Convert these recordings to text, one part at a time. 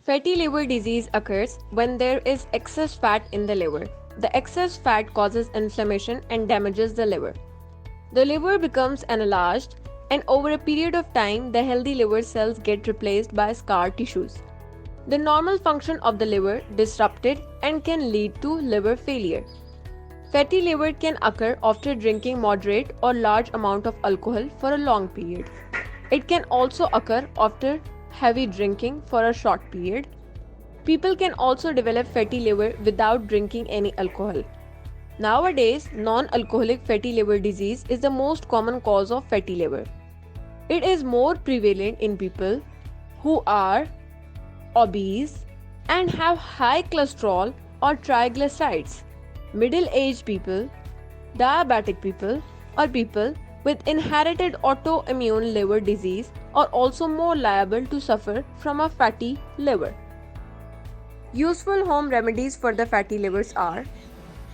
Fatty liver disease occurs when there is excess fat in the liver. The excess fat causes inflammation and damages the liver. The liver becomes enlarged, and over a period of time, the healthy liver cells get replaced by scar tissues. The normal function of the liver disrupted and can lead to liver failure. Fatty liver can occur after drinking moderate or large amount of alcohol for a long period. It can also occur after heavy drinking for a short period. People can also develop fatty liver without drinking any alcohol. Nowadays, non-alcoholic fatty liver disease is the most common cause of fatty liver. It is more prevalent in people who are obese and have high cholesterol or triglycerides. Middle-aged people, diabetic people, or people with inherited autoimmune liver disease are also more liable to suffer from a fatty liver. Useful home remedies for the fatty livers are: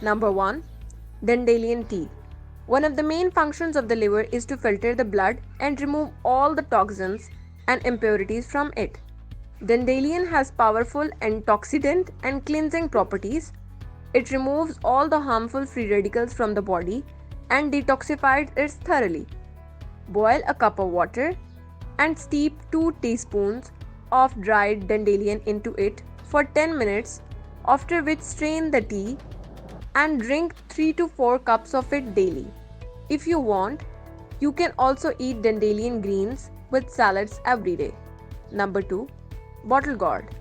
Number 1. Dandelion tea. One of the main functions of the liver is to filter the blood and remove all the toxins and impurities from it. Dandelion has powerful antioxidant and cleansing properties. It removes all the harmful free radicals from the body and detoxifies it thoroughly. Boil a cup of water and steep 2 teaspoons of dried dandelion into it for 10 minutes, after which strain the tea and drink 3 to 4 cups of it daily. If you want, you can also eat dandelion greens with salads every day. Number 2. Bottle gourd.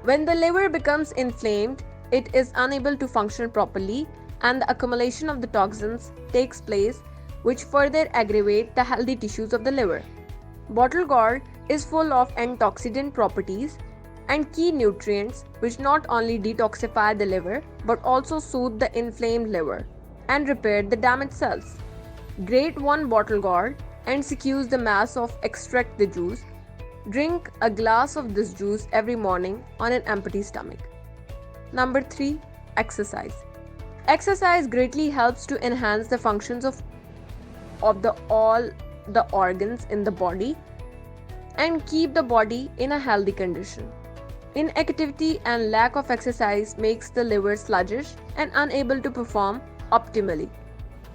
When the liver becomes inflamed, it is unable to function properly and the accumulation of the toxins takes place, which further aggravate the healthy tissues of the liver. Bottle gourd is full of antioxidant properties and key nutrients which not only detoxify the liver but also soothe the inflamed liver and repair the damaged cells. Grate 1 bottle gourd and squeeze the mass of extract the juice. Drink a glass of this juice every morning on an empty stomach. Number 3. Exercise. Exercise greatly helps to enhance the functions of all the organs in the body and keep the body in a healthy condition. Inactivity and lack of exercise makes the liver sluggish and unable to perform optimally.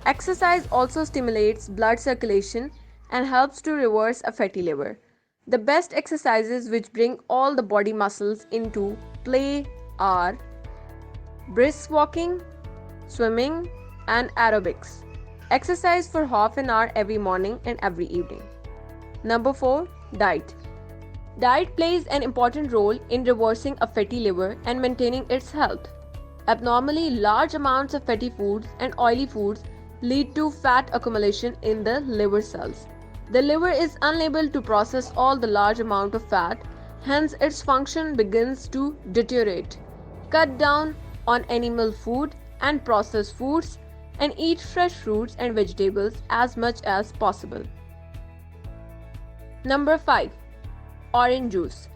Exercise also stimulates blood circulation and helps to reverse a fatty liver. The best exercises which bring all the body muscles into play are brisk walking, swimming, and aerobics. Exercise for half an hour every morning and every evening. Number 4. Diet. Diet plays an important role in reversing a fatty liver and maintaining its health. Abnormally large amounts of fatty foods and oily foods lead to fat accumulation in the liver cells. The liver is unable to process all the large amount of fat, hence its function begins to deteriorate. Cut down on animal food and processed foods and eat fresh fruits and vegetables as much as possible. Number 5. Orange juice.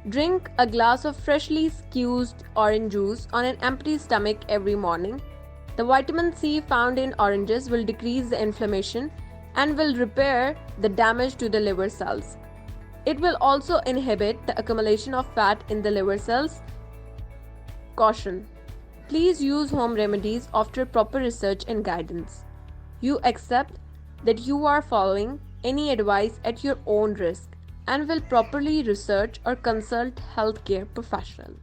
Drink a glass of freshly squeezed orange juice on an empty stomach every morning. The vitamin C found in oranges will decrease the inflammation and will repair the damage to the liver cells. It will also inhibit the accumulation of fat in the liver cells. Caution: please use home remedies after proper research and guidance. You accept that you are following any advice at your own risk and will properly research or consult healthcare professional.